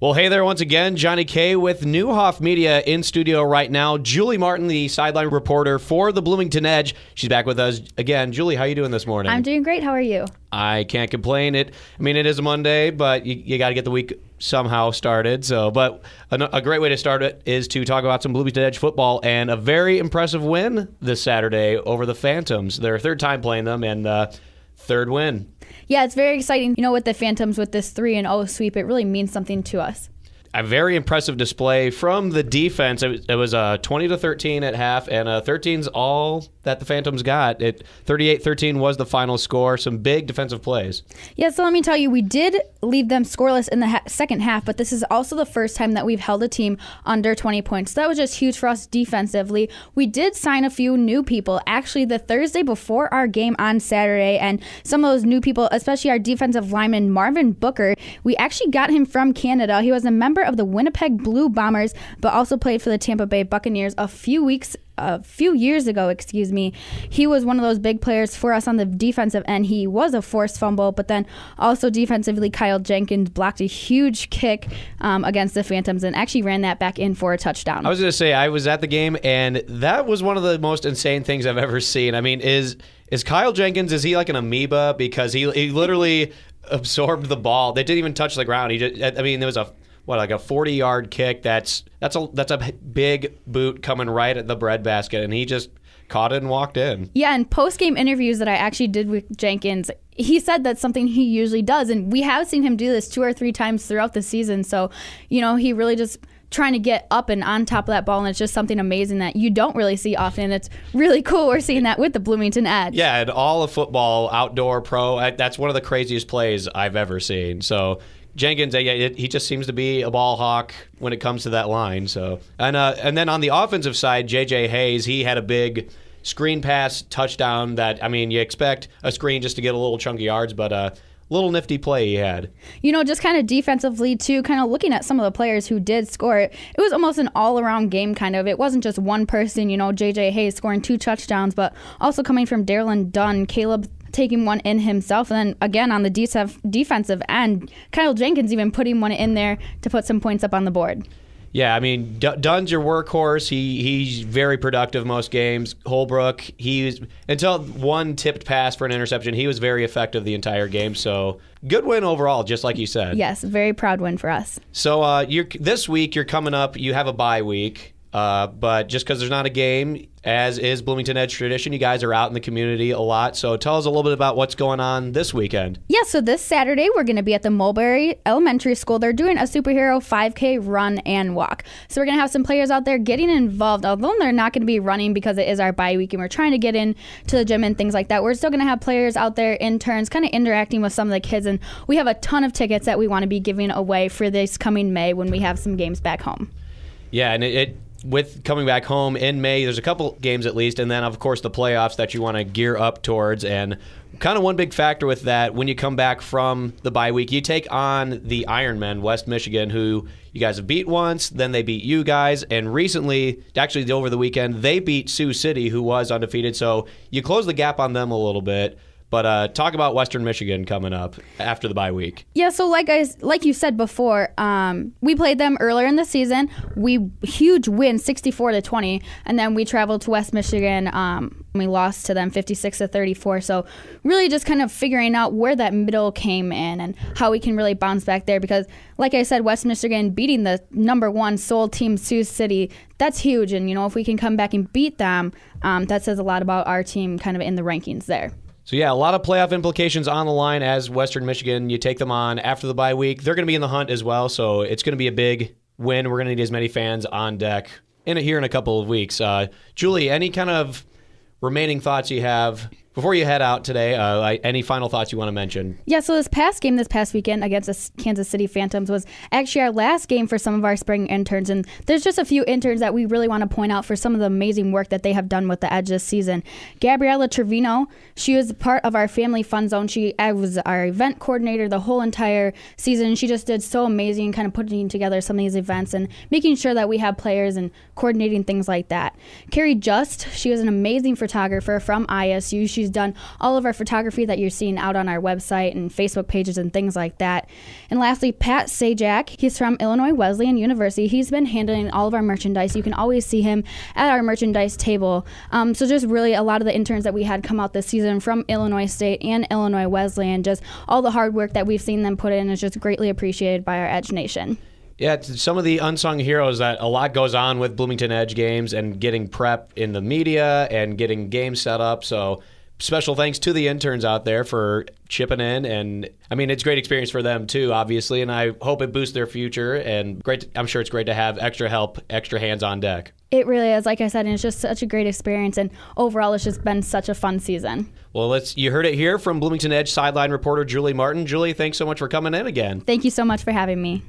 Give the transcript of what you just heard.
Well, hey there once again. Johnny K with Newhoff Media in studio right now. Julie Martin, the sideline reporter for the Bloomington Edge. She's back with us again. Julie, how are you doing this morning? I'm doing great. How are you? I can't complain. It is a Monday, but you got to get the week somehow started. But a great way to start it is to talk about some Bloomington Edge football and a very impressive win this Saturday over the Phantoms. Their third time playing them and third win. Yeah, it's very exciting. You know, with the Phantoms, with this 3-0 sweep, it really means something to us. A very impressive display from the defense. It was 20-13 at half, and 13's all that the Phantoms got. 38-13 was the final score. Some big defensive plays. Yeah, so let me tell you, we did leave them scoreless in the second half, but this is also the first time that we've held a team under 20 points. So that was just huge for us defensively. We did sign a few new people, actually the Thursday before our game on Saturday, and some of those new people, especially our defensive lineman Marvin Booker, we actually got him from Canada. He was a member of the Winnipeg Blue Bombers, but also played for the Tampa Bay Buccaneers a few years ago. He was one of those big players for us on the defensive end. He was a forced fumble, but then also defensively, Kyle Jenkins blocked a huge kick against the Phantoms and actually ran that back in for a touchdown. I was going to say, I was at the game, and that was one of the most insane things I've ever seen. I mean, is Kyle Jenkins, is he like an amoeba? Because he literally absorbed the ball. They didn't even touch the ground. There was a 40-yard kick. That's a big boot coming right at the breadbasket, and he just caught it and walked in. Yeah, and post-game interviews that I actually did with Jenkins, he said that's something he usually does, and we have seen him do this 2 or 3 times throughout the season. So, he really just trying to get up and on top of that ball, and it's just something amazing that you don't really see often. It's really cool we're seeing that with the Bloomington Edge. Yeah, and all of football, outdoor, pro, that's one of the craziest plays I've ever seen. So Jenkins, he just seems to be a ball hawk when it comes to that line. So, and then on the offensive side, J.J. Hayes, he had a big screen pass touchdown that, you expect a screen just to get a little chunky yards, but a little nifty play he had. Just kind of defensively, too, kind of looking at some of the players who did score, it was almost an all-around game, kind of. It wasn't just one person, J.J. Hayes scoring 2 touchdowns, but also coming from Darylin Dunn, Caleb taking one in himself, and then again on the defensive end, Kyle Jenkins even putting one in there to put some points up on the board. Yeah, Dunn's your workhorse. He's very productive most games. Holbrook, until one tipped pass for an interception, he was very effective the entire game. So good win overall, just like you said. Yes, very proud win for us. So this week you're coming up. You have a bye week. But just because there's not a game, as is Bloomington Edge tradition, you guys are out in the community a lot. So tell us a little bit about what's going on this weekend. Yeah, so this Saturday we're going to be at the Mulberry Elementary School. They're doing a superhero 5K run and walk. So we're going to have some players out there getting involved, although they're not going to be running because it is our bye week and we're trying to get in to the gym and things like that. We're still going to have players out there, interns, kind of interacting with some of the kids. And we have a ton of tickets that we want to be giving away for this coming May when we have some games back home. Yeah, and with coming back home in May, there's a couple games at least, and then, of course, the playoffs that you want to gear up towards. And kind of one big factor with that, when you come back from the bye week, you take on the Ironmen, West Michigan, who you guys have beat once, then they beat you guys, and recently, actually over the weekend, they beat Sioux City, who was undefeated. So you close the gap on them a little bit. But talk about Western Michigan coming up after the bye week. Yeah, so like you said before, we played them earlier in the season. Huge win, 64-20, and then we traveled to West Michigan. We lost to them 56-34. So really just kind of figuring out where that middle came in and how we can really bounce back there. Because like I said, West Michigan beating the #1 Seoul team, Sioux City, that's huge. And if we can come back and beat them, that says a lot about our team kind of in the rankings there. So, yeah, a lot of playoff implications on the line as Western Michigan. You take them on after the bye week. They're going to be in the hunt as well, so it's going to be a big win. We're going to need as many fans on deck here in a couple of weeks. Julie, any kind of remaining thoughts you have before you head out today? Any final thoughts you want to mention? Yeah, so this past weekend against the Kansas City Phantoms was actually our last game for some of our spring interns, and there's just a few interns that we really want to point out for some of the amazing work that they have done with the Edge this season. Gabriella Trevino, she was part of our Family Fun Zone. She was our event coordinator the whole entire season. She just did so amazing kind of putting together some of these events and making sure that we have players and coordinating things like that. Carrie Just, she was an amazing photographer from ISU. She she's done all of our photography that you're seeing out on our website and Facebook pages and things like that. And lastly, Pat Sajak, he's from Illinois Wesleyan University. He's been handling all of our merchandise. You can always see him at our merchandise table. So just really a lot of the interns that we had come out this season from Illinois State and Illinois Wesleyan, just all the hard work that we've seen them put in is just greatly appreciated by our Edge Nation. Yeah, it's some of the unsung heroes that a lot goes on with Bloomington Edge games and getting prep in the media and getting games set up. So special thanks to the interns out there for chipping in. And I mean, it's a great experience for them too, obviously. And I hope it boosts their future. And I'm sure it's great to have extra help, extra hands on deck. It really is, like I said, and it's just such a great experience. And overall, it's just been such a fun season. Well, you heard it here from Bloomington Edge sideline reporter Julie Martin. Julie, thanks so much for coming in again. Thank you so much for having me.